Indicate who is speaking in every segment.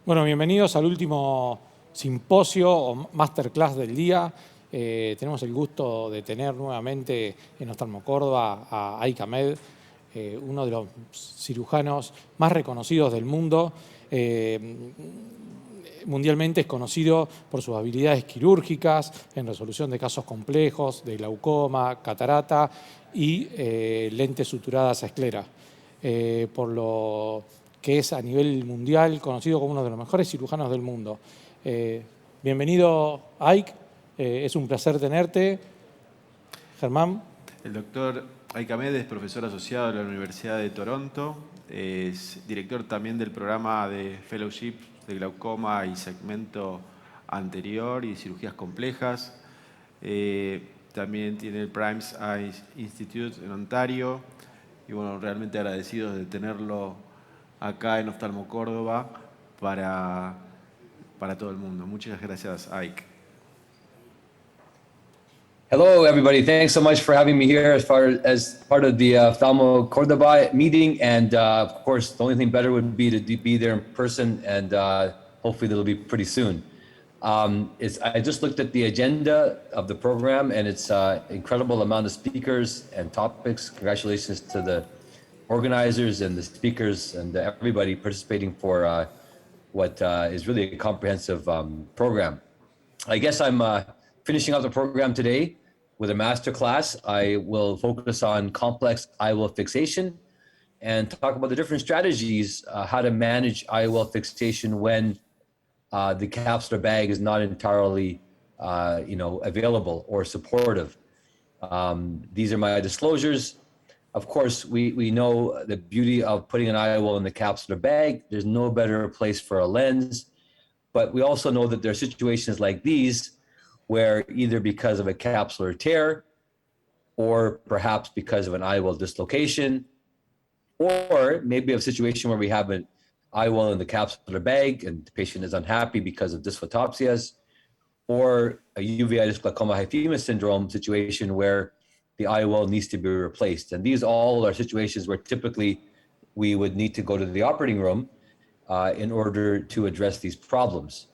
Speaker 1: Bueno, bienvenidos al último simposio o masterclass del día. Tenemos el gusto de tener nuevamente en Oftalmocórdoba a Ike Ahmed, uno de los cirujanos más reconocidos del mundo. Mundialmente es conocido por sus habilidades quirúrgicas en resolución de casos complejos de glaucoma, catarata y lentes suturadas a esclera. Por lo que es a nivel mundial conocido como uno de los mejores cirujanos del mundo. Bienvenido, Ike. Es un placer tenerte. Germán.
Speaker 2: El doctor Ike Ahmed es profesor asociado de la Universidad de Toronto. Es director también del programa de Fellowship de glaucoma y segmento anterior y cirugías complejas. También tiene el Primes Eye Institute en Ontario. Y bueno, realmente agradecidos de tenerlo acá en Oftalmocórdoba para todo el mundo. Muchas gracias, Ike.
Speaker 3: Hello, everybody. Thanks so much for having me here as part of the Oftalmocórdoba meeting. And of course, the only thing better would be to be there in person, and hopefully that'll be pretty soon. I just looked at the agenda of the program, and it's an incredible amount of speakers and topics. Congratulations to the organizers and the speakers and everybody participating for what is really a comprehensive program. I guess I'm finishing up the program today with a master class. I will focus on complex IOL fixation and talk about the different strategies, how to manage IOL fixation when the capsular bag is not entirely available or supportive. These are my disclosures. Of course, we know the beauty of putting an IOL in the capsular bag. There's no better place for a lens, but we also know that there are situations like these where either because of a capsular tear or perhaps because of an IOL dislocation, or maybe a situation where we have an IOL in the capsular bag and the patient is unhappy because of dysphotopsias, or a uveitis glaucoma hyphema syndrome situation where the IOL needs to be replaced. And these all are situations where typically we would need to go to the operating room in order to address these problems.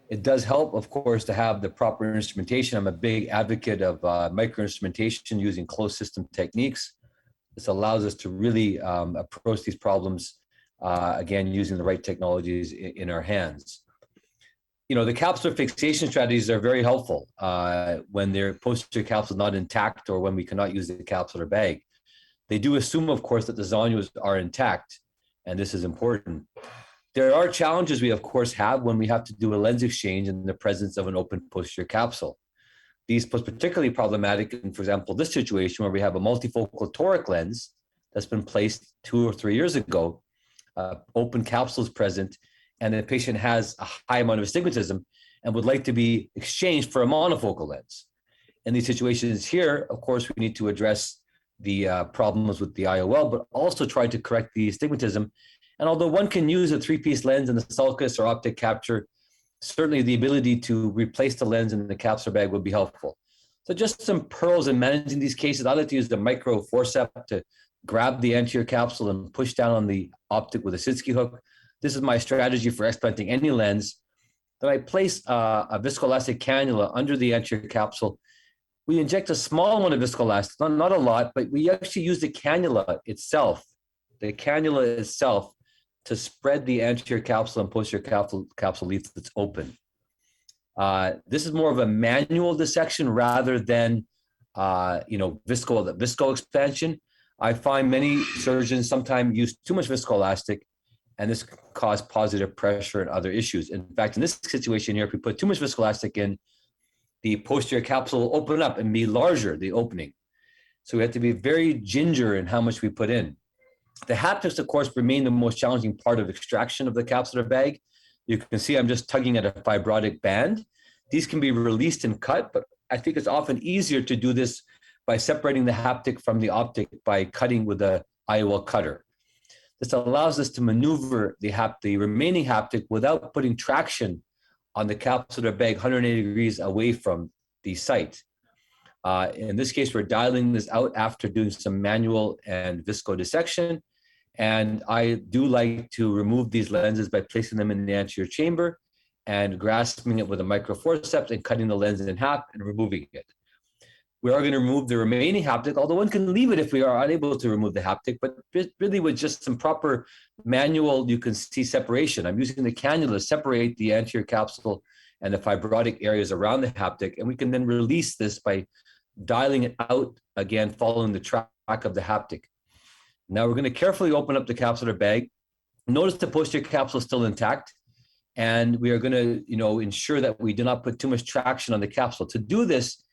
Speaker 3: It does help, of course, to have the proper instrumentation. I'm a big advocate of microinstrumentation using closed system techniques. This allows us to really approach these problems, again, using the right technologies in our hands. You know, the capsular fixation strategies are very helpful when their posterior capsule is not intact or when we cannot use the capsular bag. They do assume, of course, that the zonules are intact, and this is important. There are challenges we, of course, have when we have to do a lens exchange in the presence of an open posterior capsule. These pose particularly problematic in, for example, this situation where we have a multifocal toric lens that's been placed 2 or 3 years ago, open capsules present, and the patient has a high amount of astigmatism and would like to be exchanged for a monofocal lens. In these situations here, of course, we need to address the problems with the IOL, but also try to correct the astigmatism. And although one can use a 3-piece lens in the sulcus or optic capture, certainly the ability to replace the lens in the capsular bag would be helpful. So just some pearls in managing these cases. I like to use the micro forceps to grab the anterior capsule and push down on the optic with a Sinsky hook. This is my strategy for explanting any lens. Then I place a viscoelastic cannula under the anterior capsule. We inject a small amount of viscoelastic, not a lot, but we actually use the cannula itself, to spread the anterior capsule and posterior capsule leaf that's open. This is more of a manual dissection rather than visco expansion. I find many surgeons sometimes use too much viscoelastic, and this can cause positive pressure and other issues. In fact, in this situation here, if we put too much viscoelastic in, the posterior capsule will open up and be larger, the opening. So we have to be very ginger in how much we put in. The haptics, of course, remain the most challenging part of extraction of the capsular bag. You can see I'm just tugging at a fibrotic band. These can be released and cut, but I think it's often easier to do this by separating the haptic from the optic by cutting with a IOL cutter. This allows us to maneuver the remaining haptic without putting traction on the capsular bag 180 degrees away from the site. In this case, we're dialing this out after doing some manual and visco dissection. And I do like to remove these lenses by placing them in the anterior chamber and grasping it with a microforceps and cutting the lens in half and removing it. We are going to remove the remaining haptic, although one can leave it if we are unable to remove the haptic, but really with just some proper manual, you can see separation. I'm using the cannula to separate the anterior capsule and the fibrotic areas around the haptic, and we can then release this by dialing it out, again, following the track of the haptic. Now we're going to carefully open up the capsular bag. Notice the posterior capsule is still intact, and we are going to ensure that we do not put too much traction on the capsule. To do this,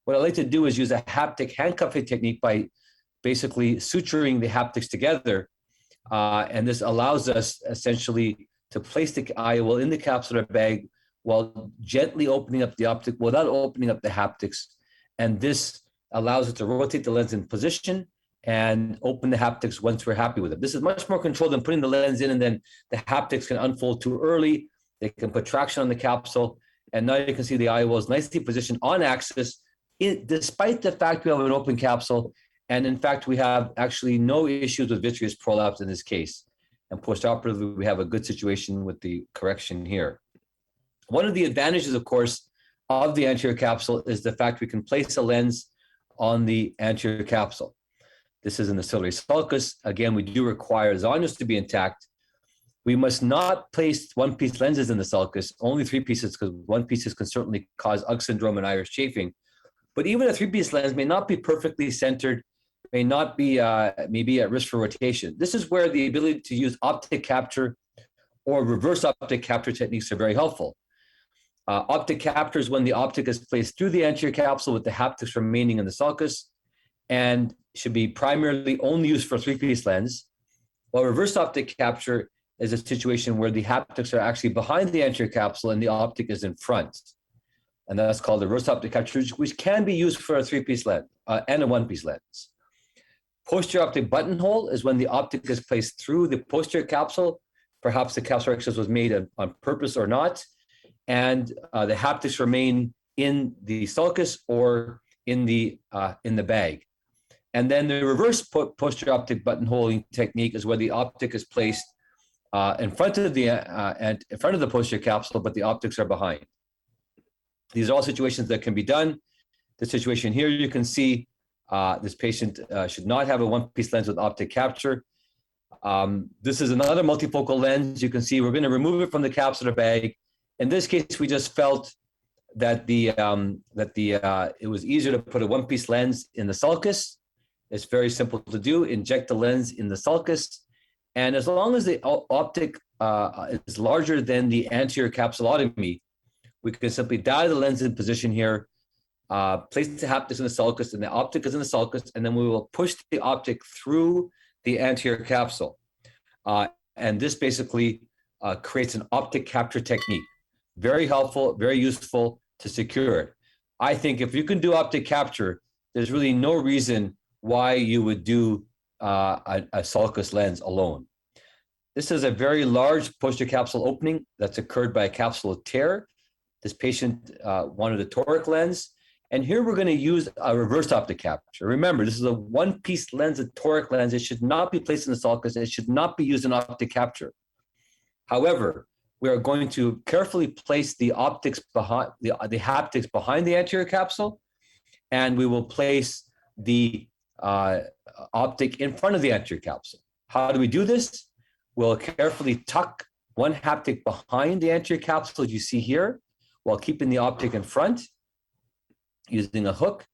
Speaker 3: what I like to do is use a haptic handcuffing technique by basically suturing the haptics together. And this allows us essentially to place the IOL in the capsular bag while gently opening up the optic without opening up the haptics. And this allows us to rotate the lens in position and open the haptics once we're happy with it. This is much more controlled than putting the lens in and then the haptics can unfold too early. They can put traction on the capsule. And now you can see the IOL is nicely positioned on axis, despite the fact we have an open capsule. And in fact, we have actually no issues with vitreous prolapse in this case. And postoperatively, we have a good situation with the correction here. One of the advantages, of course, of the anterior capsule is the fact we can place a lens on the anterior capsule. This is in the ciliary sulcus. Again, we do require zonules to be intact. We must not place one-piece lenses in the sulcus, only three pieces, because one pieces can certainly cause Ugg syndrome and iris chafing. But even a three-piece lens may not be perfectly centered, may not be maybe at risk for rotation. This is where the ability to use optic capture or reverse optic capture techniques are very helpful. Optic capture is when the optic is placed through the anterior capsule with the haptics remaining in the sulcus and should be primarily only used for a three-piece lens, while reverse optic capture is a situation where the haptics are actually behind the anterior capsule and the optic is in front. And that's called the reverse optic capture, which can be used for a three-piece lens and a one-piece lens. Posterior optic buttonhole is when the optic is placed through the posterior capsule. Perhaps the capsular access was made on purpose or not, and the haptics remain in the sulcus or in the bag. And then the reverse posterior optic buttonholing technique is where the optic is placed in front of the posterior capsule, but the optics are behind. These are all situations that can be done. The situation here, you can see this patient should not have a one-piece lens with optic capture. This is another multifocal lens. You can see we're going to remove it from the capsular bag. In this case, we just felt that it was easier to put a one-piece lens in the sulcus. It's very simple to do. Inject the lens in the sulcus. And as long as the optic is larger than the anterior capsulotomy, we can simply dial the lens in position here, place the haptics in the sulcus, and the optic is in the sulcus, and then we will push the optic through the anterior capsule. And this basically creates an optic capture technique. Very helpful, very useful to secure it. I think if you can do optic capture, there's really no reason why you would do a sulcus lens alone. This is a very large posterior capsule opening that's occurred by a capsular tear. This patient wanted a toric lens. And here we're going to use a reverse optic capture. Remember, this is a one-piece lens, a toric lens. It should not be placed in the sulcus. It should not be used in optic capture. However, we are going to carefully place the optics behind the haptics behind the anterior capsule, and we will place the optic in front of the anterior capsule. How do we do this? We'll carefully tuck one haptic behind the anterior capsule, as you see here, while keeping the optic in front, using a hook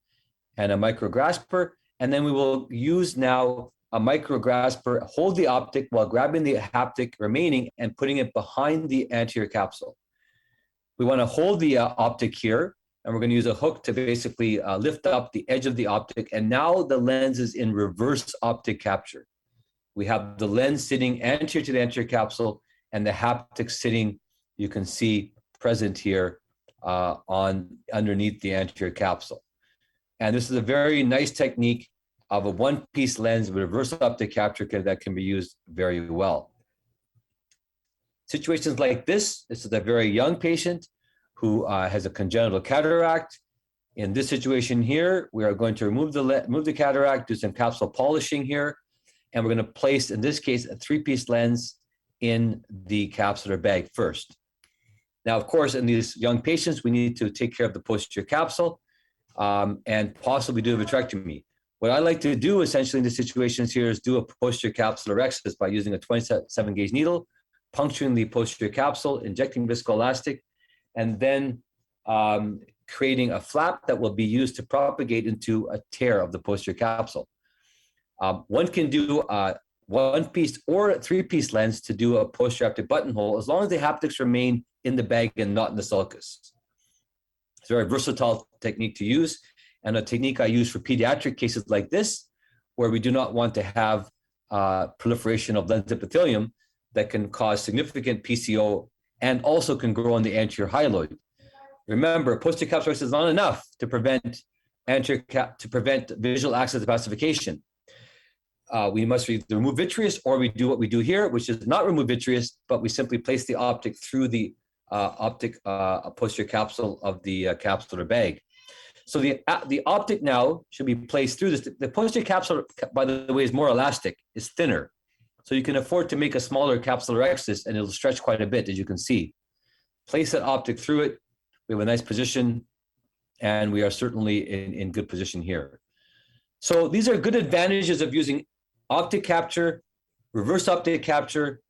Speaker 3: and a micrograsper. And then we will use now a micrograsper, hold the optic while grabbing the haptic remaining and putting it behind the anterior capsule. We want to hold the optic here, and we're going to use a hook to basically lift up the edge of the optic. And now the lens is in reverse optic capture. We have the lens sitting anterior to the anterior capsule and the haptic sitting, you can see, present here underneath the anterior capsule. And this is a very nice technique of a one-piece lens with reverse optic capture that can be used very well. Situations like this is a very young patient who has a congenital cataract. In this situation here, we are going to remove the cataract, do some capsule polishing here, and we're going to place, in this case, a 3-piece lens in the capsular bag first. Now, of course, in these young patients, we need to take care of the posterior capsule and possibly do a vitrectomy. What I like to do essentially in the situations here is do a posterior capsulorhexis by using a 27 gauge needle, puncturing the posterior capsule, injecting viscoelastic, and then creating a flap that will be used to propagate into a tear of the posterior capsule. One can do a 1-piece or a 3-piece lens to do a posterior haptic buttonhole as long as the haptics remain in the bag and not in the sulcus. It's a very versatile technique to use, and a technique I use for pediatric cases like this, where we do not want to have proliferation of lens epithelium that can cause significant PCO and also can grow on the anterior hyaloid. Remember, posterior capsulorhexis is not enough to prevent visual access to opacification. We must either remove vitreous, or we do what we do here, which is not remove vitreous, but we simply place the optic through the posterior capsule of the capsular bag. So the optic now should be placed through this. The posterior capsule, by the way, is more elastic, is thinner. So you can afford to make a smaller capsulorhexis and it'll stretch quite a bit, as you can see. Place that optic through it. We have a nice position, and we are certainly in good position here. So these are good advantages of using optic capture, reverse optic capture,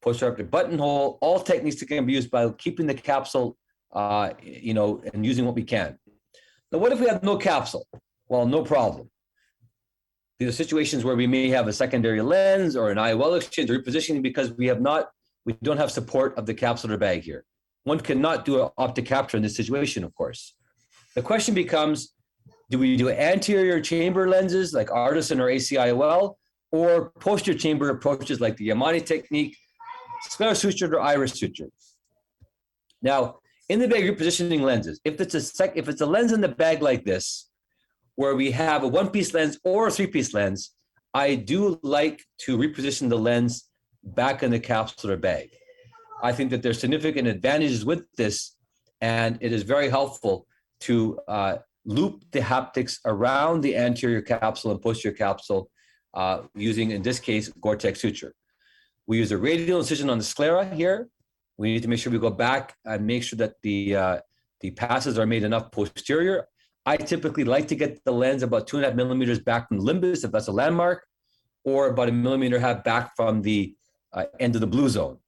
Speaker 3: posterior optic buttonhole, all techniques that can be used by keeping the capsule, and using what we can. Now, what if we have no capsule? Well, no problem. These are situations where we may have a secondary lens or an IOL exchange or repositioning because we don't have support of the capsular bag here. One cannot do an optic capture in this situation, of course. The question becomes, do we do anterior chamber lenses like Artisan or ACIOL, or posterior chamber approaches like the Yamane technique, scleral suture or iris suture? Now, in the bag repositioning lenses, if it's a lens in the bag like this, where we have a 1-piece lens or a 3-piece lens, I do like to reposition the lens back in the capsular bag. I think that there's significant advantages with this, and it is very helpful to loop the haptics around the anterior capsule and posterior capsule using, in this case, Gore-Tex suture. We use a radial incision on the sclera here. We need to make sure we go back and make sure that the passes are made enough posterior. I typically like to get the lens about 2.5 millimeters back from the limbus, if that's a landmark, or about 1.5 millimeters back from the end of the blue zone.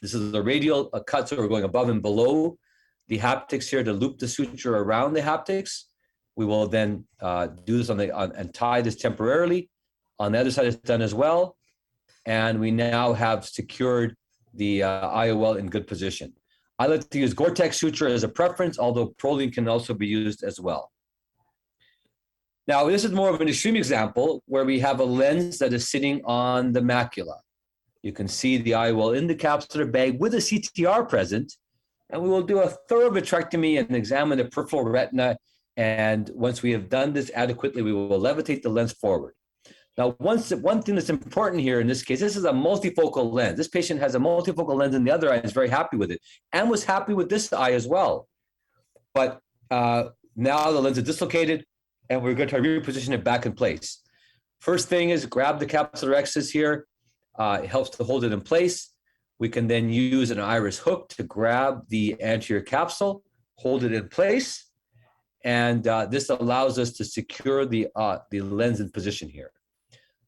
Speaker 3: This is a radial cut, so we're going above and below the haptics here to loop the suture around the haptics. We will then do this and tie this temporarily. On the other side, it's done as well. And we now have secured the IOL in good position. I like to use Gore-Tex suture as a preference, although Prolene can also be used as well. Now, this is more of an extreme example where we have a lens that is sitting on the macula. You can see the IOL in the capsular bag with a CTR present, and we will do a thorough vitrectomy and examine the peripheral retina. And once we have done this adequately, we will levitate the lens forward. Now, one thing that's important here in this case, this is a multifocal lens. This patient has a multifocal lens in the other eye and is very happy with it, and was happy with this eye as well. But now the lens is dislocated, and we're going to reposition it back in place. First thing is grab the capsulorhexis here. It helps to hold it in place. We can then use an iris hook to grab the anterior capsule, hold it in place, and this allows us to secure the lens in position here.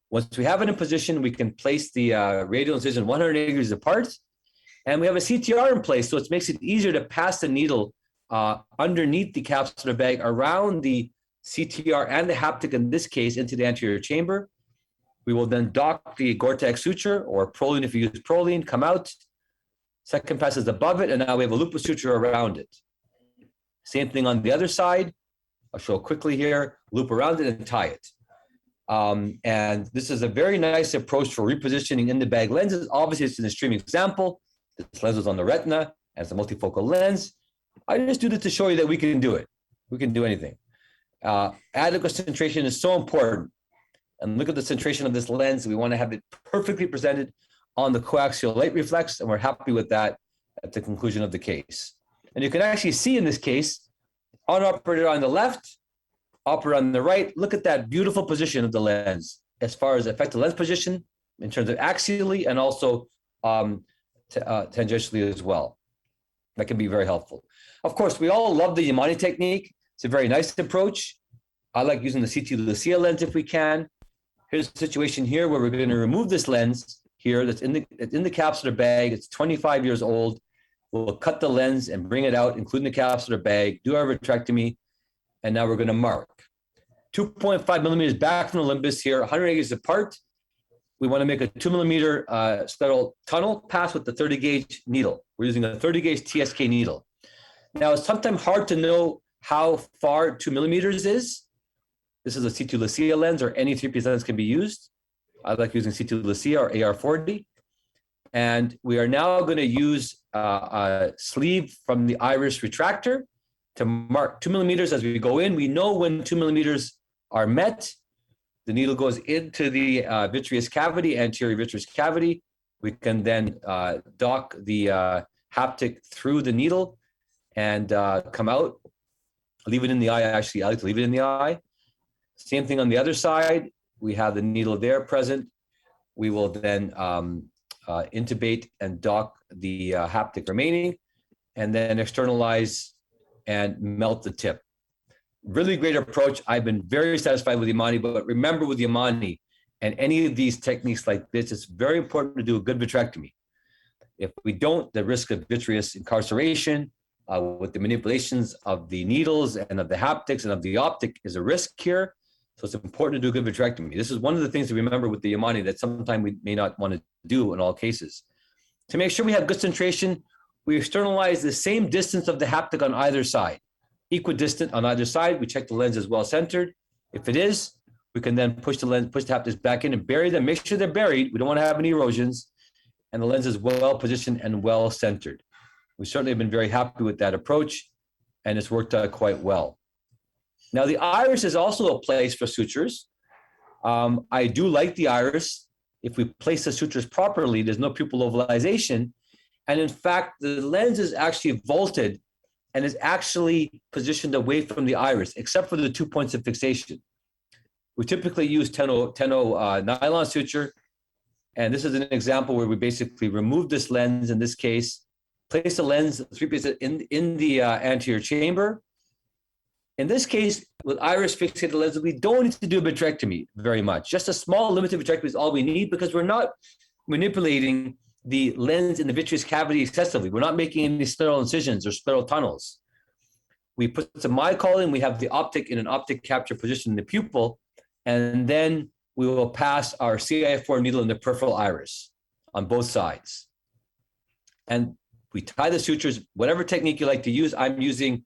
Speaker 3: Once we have it in position, we can place the radial incision 180 degrees apart, and we have a CTR in place, so it makes it easier to pass the needle underneath the capsular bag around the CTR and the haptic, in this case, into the anterior chamber. We will then dock the Gore-Tex suture, or Prolene if you use Prolene, come out. Second pass is above it, and now we have a loop of suture around it. Same thing on the other side. I'll show quickly here, loop around it and tie it. And this is a very nice approach for repositioning in the bag lenses. Obviously, it's an extreme example. This lens is on the retina as a multifocal lens. I just do this to show you that we can do it. We can do anything. Adequate centration is so important. And look at the centration of this lens. We want to have it perfectly presented on the coaxial light reflex, and we're happy with that at the conclusion of the case. And you can actually see in this case, on operator on the left, operator on the right, look at that beautiful position of the lens. as far as effective lens position in terms of axially and also tangentially as well. That can be very helpful. Of course, we all love the Yamane technique. It's a very nice approach. I like using the CT Lucia lens if we can. Here's a situation here where we're going to remove this lens here that's in the capsular bag. It's 25 years old. We'll cut the lens and bring it out, including the capsular bag, do our vitrectomy, and now we're going to mark. 2.5 millimeters back from the limbus here, 100 gauges apart. We want to make a 2 millimeter scleral tunnel pass with the 30 gauge needle. We're using a 30 gauge TSK needle. Now, it's sometimes hard to know how far 2 millimeters is. This is a C2 Lucia lens, or any 3-piece lens can be used. I like using C2 Lucia or AR40. And we are now going to use a sleeve from the iris retractor to mark 2 millimeters as we go in. We know when 2 millimeters are met. The needle goes into the vitreous cavity, anterior vitreous cavity. We can then dock the haptic through the needle and come out. Leave it in the eye. Actually, I like to leave it in the eye. Same thing on the other side. We have the needle there present. We will then intubate and dock the haptic remaining, and then externalize and melt the tip. Really great approach. I've been very satisfied with Yamane, but remember with Yamane and any of these techniques like this, it's very important to do a good vitrectomy. If we don't, the risk of vitreous incarceration with the manipulations of the needles and of the haptics and of the optic is a risk here. So it's important to do a good vitrectomy. This is one of the things to remember with the Yamane that sometimes we may not want to do in all cases. To make sure we have good centration, we externalize the same distance of the haptic on either side. Equidistant on either side. We check the lens is well centered. If it is, we can then push the haptics back in and bury them. Make sure they're buried. We don't want to have any erosions. And the lens is well positioned and well centered. We certainly have been very happy with that approach, and it's worked out quite well. Now, the iris is also a place for sutures. I do like the iris. If we place the sutures properly, there's no pupil ovalization. And in fact, the lens is actually vaulted and is actually positioned away from the iris, except for the 2 points of fixation. We typically use 10-0 nylon suture. And this is an example where we basically remove this lens, in this case, place the lens 3 pieces in the anterior chamber. In this case, with iris fixated lenses, we don't need to do a vitrectomy very much. Just a small limited vitrectomy is all we need, because we're not manipulating the lens in the vitreous cavity excessively. We're not making any scleral incisions or scleral tunnels. We put some mycol in, we have the optic in an optic capture position in the pupil, and then we will pass our CIF4 needle in the peripheral iris on both sides. And we tie the sutures, whatever technique you like to use. I'm using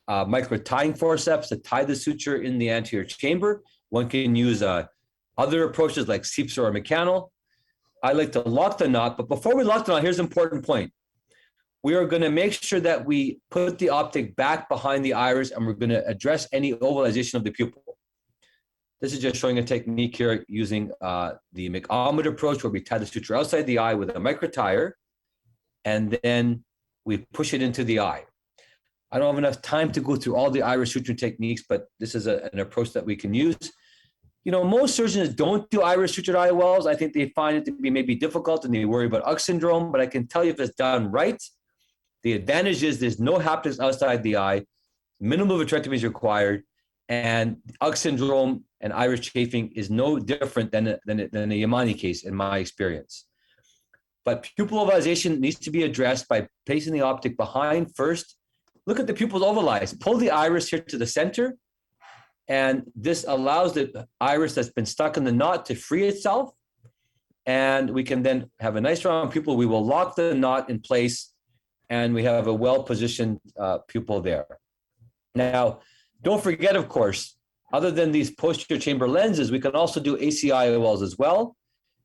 Speaker 3: micro tying forceps to tie the suture in the anterior chamber. One can use other approaches like Seepser or Mechanal. I like to lock the knot, but before we lock the knot, here's an important point. We are going to make sure that we put the optic back behind the iris, and we're going to address any ovalization of the pupil. This is just showing a technique here using the Ike Ahmed approach, where we tie the suture outside the eye with a micro tire, and then we push it into the eye. I don't have enough time to go through all the iris suture techniques, but this is an approach that we can use. You know, most surgeons don't do iris sutured IOLs. I think they find it to be maybe difficult and they worry about Uck syndrome, but I can tell you if it's done right, the advantage is there's no haptics outside the eye, minimal vitrectomy is required, and Uck syndrome and iris chafing is no different than a Yamane case in my experience. But pupil ovalization needs to be addressed by placing the optic behind first. Look at the pupils ovalized. Pull the iris here to the center, and this allows the iris that's been stuck in the knot to free itself. And we can then have a nice round pupil. We will lock the knot in place, and we have a well-positioned pupil there. Now, don't forget, of course, other than these posterior chamber lenses, we can also do ACIOLs as well.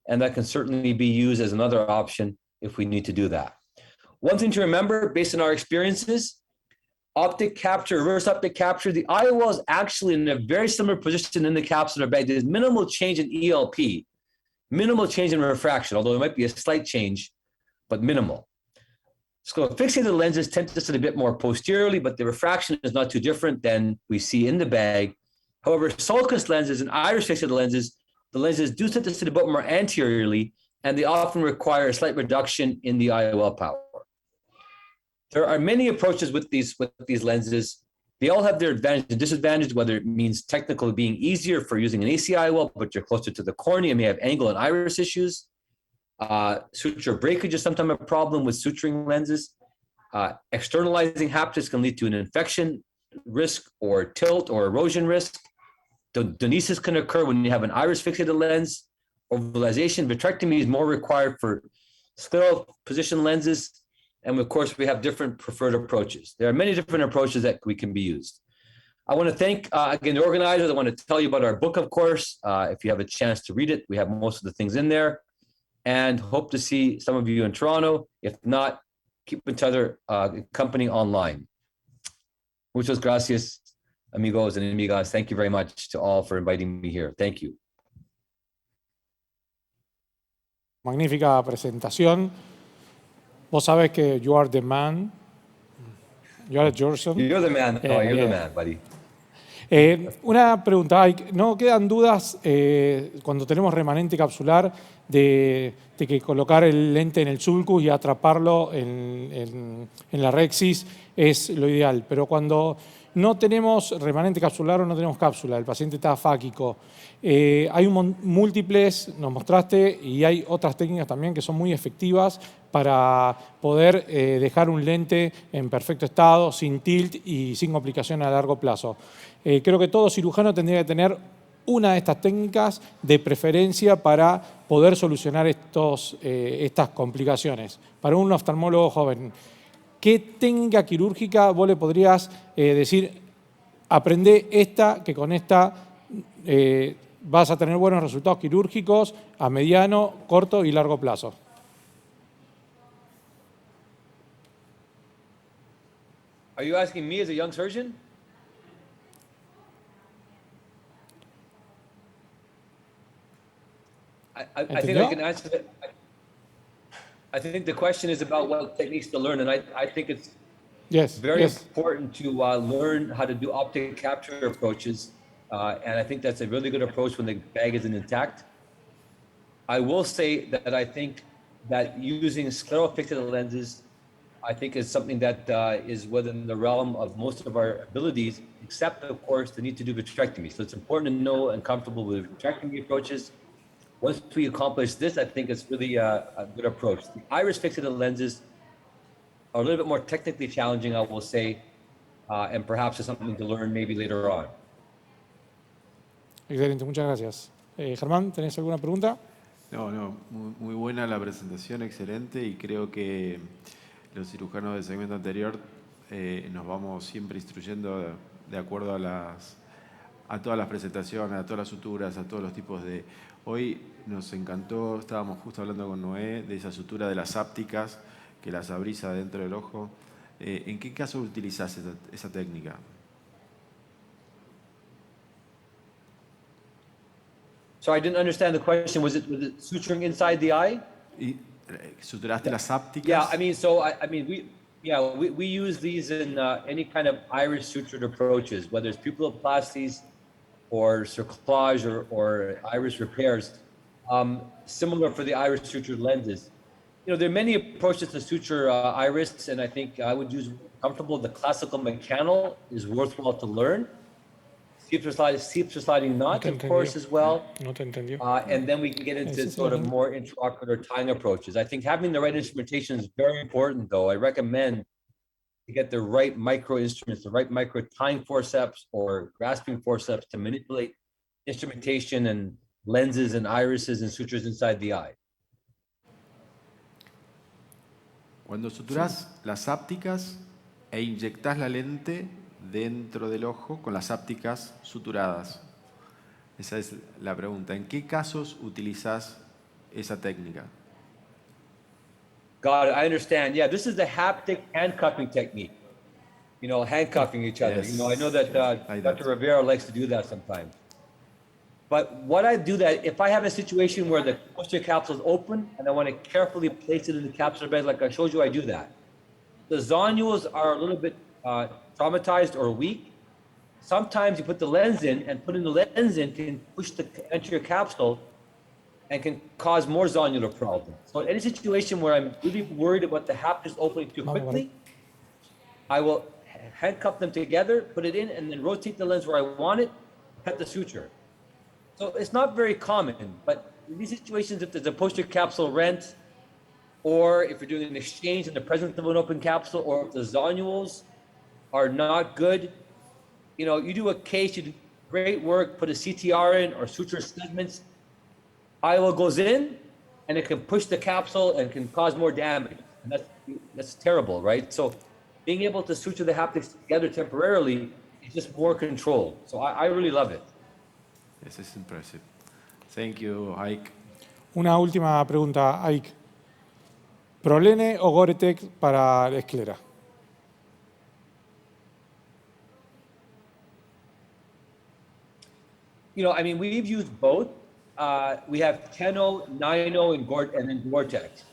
Speaker 3: And that can certainly be used as another option if we need to do that. One thing to remember, based on our experiences, optic capture, reverse optic capture, the IOL is actually in a very similar position in the capsular bag. There's minimal change in ELP, minimal change in refraction, although it might be a slight change, but minimal. So fixated lenses tend to sit a bit more posteriorly, but the refraction is not too different than we see in the bag. However, sulcus lenses and iris fixated lenses the lenses do tend to sit a bit more anteriorly, and they often require a slight reduction in the IOL power. There are many approaches with these lenses. They all have their advantages and disadvantages, whether it means technically being easier for using an AC IOL, but you're closer to the cornea and may have angle and iris issues. Suture breakage is sometimes a problem with suturing lenses. Externalizing haptics can lead to an infection risk or tilt or erosion risk. Donesis can occur when you have an iris fixated lens. Ovalization, vitrectomy is more required for scleral position lenses. And of course, we have different preferred approaches. There are many different approaches that can be used. I want to thank, again, the organizers. I want to tell you about our book, of course. If you have a chance to read it, we have most of the things in there. And hope to see some of you in Toronto. If not, keep each other company online. Muchas gracias, amigos and amigas. Thank you very much to all for inviting me here. Thank you.
Speaker 1: Magnífica presentación. Vos sabés que you are the man. You are Jorson.
Speaker 3: You're the man. Oh, you're the man, buddy.
Speaker 1: Una pregunta, Ike. ¿No quedan dudas cuando tenemos remanente capsular de que colocar el lente en el sulcus y atraparlo en la rexis es lo ideal? Pero cuando no tenemos remanente capsular o no tenemos cápsula, el paciente está afáquico, hay múltiples, nos mostraste, y hay otras técnicas también que son muy efectivas para poder dejar un lente en perfecto estado, sin tilt y sin complicación a largo plazo. Creo que todo cirujano tendría que tener una de estas técnicas de preferencia para poder solucionar estas complicaciones. Para un oftalmólogo joven, ¿qué técnica quirúrgica vos le podrías decir, aprende esta, que con esta vas a tener buenos resultados quirúrgicos a mediano, corto y largo plazo?
Speaker 3: Are you asking me as a young surgeon? I think I can answer that. I think the question is about what techniques to learn, and I think it's very important to learn how to do optic capture approaches, and I think that's a really good approach when the bag isn't intact. I will say that I think that using scleral fixated lenses, I think is something that is within the realm of most of our abilities, except of course the need to do vitrectomy. So it's important to know and comfortable with vitrectomy approaches. Once we accomplish this, I think it's really a good approach. The iris fixated lenses are a little bit more technically challenging, I will say, and perhaps it's something to learn maybe later on.
Speaker 1: Excelente, muchas gracias. Germán, ¿tenés alguna pregunta?
Speaker 2: No, muy buena la presentación, excelente, y creo que los cirujanos del segmento anterior nos vamos siempre instruyendo de acuerdo a todas las presentaciones, a todas las suturas, a todos los tipos de... Hoy nos encantó, estábamos justo hablando con Noé de esa sutura de las ápticas, que las abrís adentro del ojo. ¿En qué caso utilizás esa técnica?
Speaker 3: So I didn't understand the question. Was it suturing inside the eye?
Speaker 2: ¿Suturaste las ápticas?
Speaker 3: Yeah, I mean, we use these in any kind of iris sutured approaches, whether it's pupilloplasties or cerclage or iris repairs. Similar for the iris sutured lenses. You know, there are many approaches to suture iris, and I think I would use comfortable. The classical mechanical is worthwhile to learn. Seeps or sliding knot, of course, as well.
Speaker 1: No te entendió.
Speaker 3: And then we can get into sort of more intraocular tying approaches. I think having the right instrumentation is very important, though. I recommend to get the right micro instruments, the right micro tying forceps or grasping forceps to manipulate instrumentation and lenses and irises and sutures inside the eye.
Speaker 2: Cuando suturás las ápticas e inyectás la lente dentro del ojo con las ápticas suturadas. Esa es la pregunta. ¿En qué casos utilizás esa técnica?
Speaker 3: Got it. I understand. Yeah, this is the haptic handcuffing technique. You know, handcuffing each other. Yes. You know, I know that Dr. Rivera likes to do that sometimes. But what I do that, if I have a situation where the posterior capsule is open and I want to carefully place it in the capsular bed like I showed you, I do that. The zonules are a little bit traumatized or weak. sometimes you put the lens in, and putting the lens in can push the anterior capsule and can cause more zonular problems. So in any situation where I'm really worried about the haptics opening too quickly, I will handcuff them together, put it in, and then rotate the lens where I want it, cut the suture. So it's not very common, but in these situations, if there's a posterior capsule rent, or if you're doing an exchange in the presence of an open capsule, or if the zonules are not good, you know, you do a case, you do great work, put a CTR in or suture segments, IOL goes in, and it can push the capsule and can cause more damage. And that's terrible, right? So being able to suture the haptics together temporarily is just more control. So I really love it.
Speaker 2: This is impressive. Thank you, Ike.
Speaker 1: Una última pregunta, Ike. ¿Prolene o Gore-Tex para la esclera?
Speaker 3: You know, I mean, we've used both. We have 10-0, 9-0, and then Gore-Tex.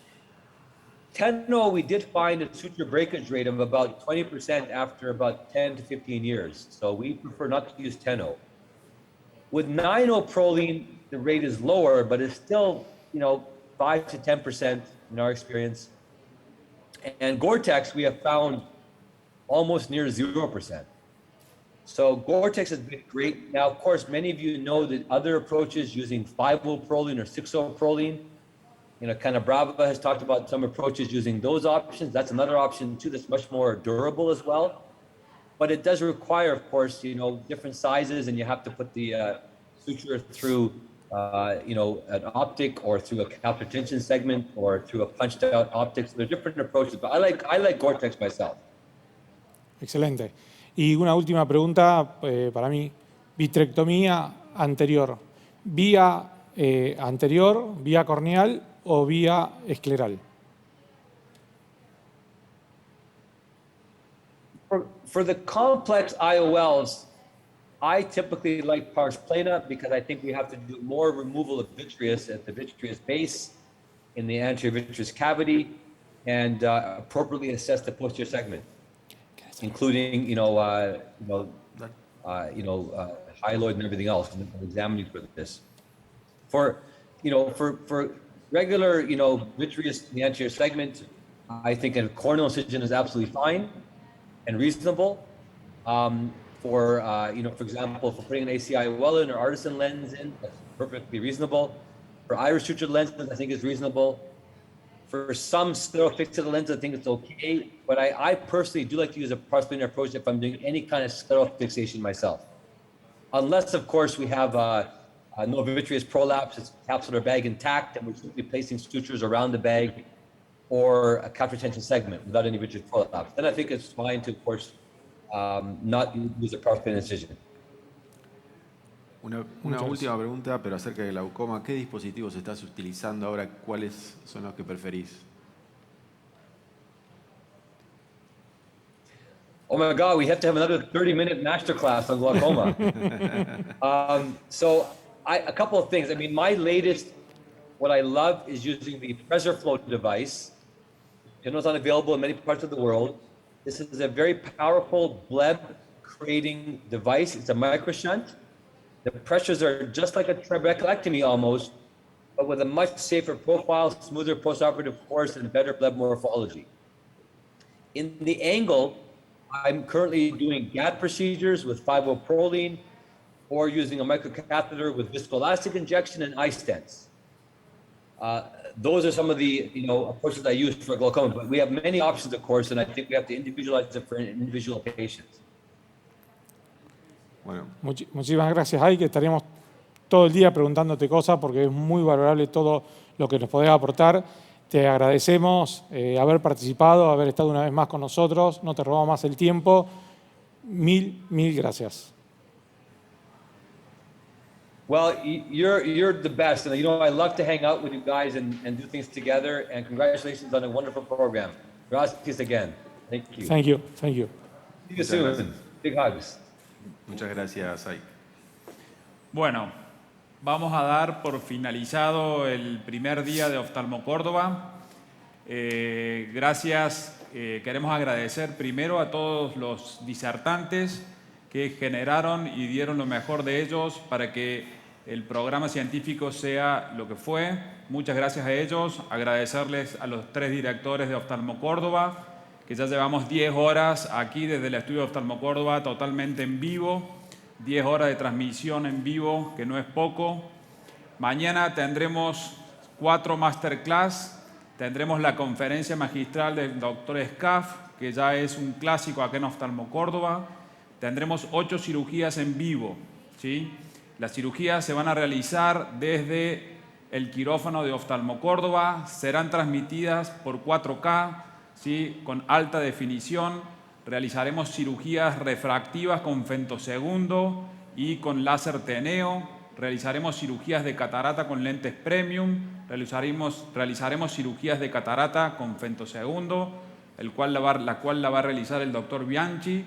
Speaker 3: 10-0, we did find a suture breakage rate of about 20% after about 10 to 15 years. So we prefer not to use 10-0. With 9-0 Prolene, the rate is lower, but it's still, you know, 5 to 10% in our experience. And Gore-Tex, we have found almost near 0%. So Gore-Tex has been great. Now, of course, many of you know that other approaches using 5-0 Prolene or 6-0 Prolene, you know, Canabrava has talked about some approaches using those options. That's another option too that's much more durable as well. But it does require, of course, you know, different sizes, and you have to put the suture through, you know, an optic or through a capsular tension segment or through a punched out optic. So there are different approaches, but I like Gore-Tex myself.
Speaker 1: Excelente. Y una última pregunta para mí. Vitrectomía anterior. ¿Vía anterior, vía corneal o vía escleral?
Speaker 3: For the complex IOLs, I typically like pars plana because I think we have to do more removal of vitreous at the vitreous base in the anterior vitreous cavity and appropriately assess the posterior segment, including, hyaloid and everything else. I'm examining for this. For regular, vitreous in the anterior segment, I think a corneal incision is absolutely fine and reasonable. For example, for putting an ACIOL in or artisan lens in, that's perfectly reasonable. For iris suture lenses, I think it's reasonable. For some sclerofixated lenses, I think it's okay. But I personally do like to use a pars plana approach if I'm doing any kind of sclerofixation myself. Unless, of course, we have no vitreous prolapse, it's capsular bag intact, and we're simply placing sutures around the bag or a capsular tension segment without any vitreous prolapse. Then I think it's fine to, of course, not use a pars plana incision.
Speaker 2: Una última pregunta, pero acerca del glaucoma. ¿Qué dispositivos estás utilizando ahora? ¿Cuáles son los que preferís?
Speaker 3: Oh my God, we have to have another 30-minute masterclass on glaucoma. So a couple of things. I mean, my latest, what I love is using the PreserFlow device. It's not available in many parts of the world. This is a very powerful bleb creating device. It's a microshunt. The pressures are just like a trabeculectomy almost, but with a much safer profile, smoother postoperative course, and better bleb morphology. In the angle, I'm currently doing GAT procedures with 5-0 Prolene or using a microcatheter with viscoelastic injection and eye stents. Those are some of the approaches I use for glaucoma, but we have many options, of course, and I think we have to individualize it for individual patients.
Speaker 2: Bueno.
Speaker 1: Muchísimas gracias, Ike. Estaríamos todo el día preguntándote cosas porque es muy valorable todo lo que nos podés aportar. Te agradecemos haber participado, haber estado una vez más con nosotros. No te robamos más el tiempo. Mil gracias.
Speaker 3: Well, you're the best, and I love to hang out with you guys and do things together. And congratulations on a wonderful program. Gracias again. Thank you.
Speaker 1: Thank you. Thank you.
Speaker 3: See you soon.
Speaker 2: Gracias.
Speaker 3: Big hugs.
Speaker 2: Muchas gracias, Ike.
Speaker 4: Bueno, vamos a dar por finalizado el primer día de OFTALMOCORDOBA. Gracias. Queremos agradecer primero a todos los disertantes que generaron y dieron lo mejor de ellos para que el programa científico sea lo que fue. Muchas gracias a ellos. Agradecerles a los 3 directores de OFTALMOCORDOBA, que ya llevamos 10 horas aquí desde el estudio de OFTALMOCORDOBA totalmente en vivo, 10 horas de transmisión en vivo, que no es poco. Mañana tendremos 4 masterclass, tendremos la conferencia magistral del Dr. Scaff, que ya es un clásico acá en OFTALMOCORDOBA. Tendremos 8 cirugías en vivo, ¿sí? Las cirugías se van a realizar desde el quirófano de OFTALMOCORDOBA, serán transmitidas por 4K, ¿sí? Con alta definición. Realizaremos cirugías refractivas con femtosegundo y con láser teneo. Realizaremos cirugías de catarata con lentes premium. Realizaremos cirugías de catarata con femtosegundo, la cual la va a realizar el doctor Bianchi.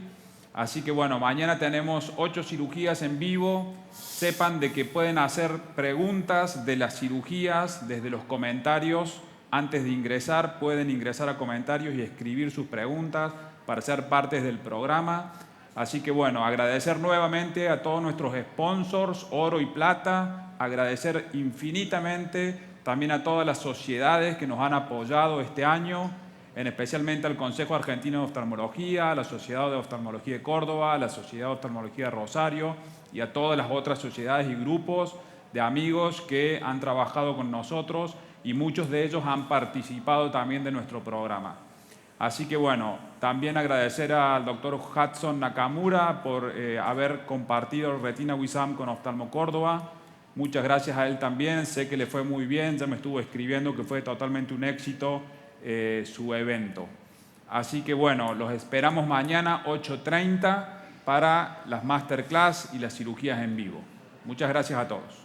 Speaker 4: Así que bueno, mañana tenemos 8 cirugías en vivo. Sepan de que pueden hacer preguntas de las cirugías desde los comentarios. Antes de ingresar, pueden ingresar a comentarios y escribir sus preguntas para ser partes del programa. Así que bueno, agradecer nuevamente a todos nuestros sponsors, oro y plata. Agradecer infinitamente también a todas las sociedades que nos han apoyado este año, especialmente al Consejo Argentino de Oftalmología, a la Sociedad de Oftalmología de Córdoba, a la Sociedad de Oftalmología de Rosario y a todas las otras sociedades y grupos de amigos que han trabajado con nosotros y muchos de ellos han participado también de nuestro programa. Así que bueno, también agradecer al doctor Hudson Nakamura por haber compartido el Retina Wisam con OFTALMOCORDOBA. Muchas gracias a él también, sé que le fue muy bien, ya me estuvo escribiendo que fue totalmente un éxito su evento. Así que bueno, los esperamos mañana 8:30 para las masterclass y las cirugías en vivo. Muchas gracias a todos.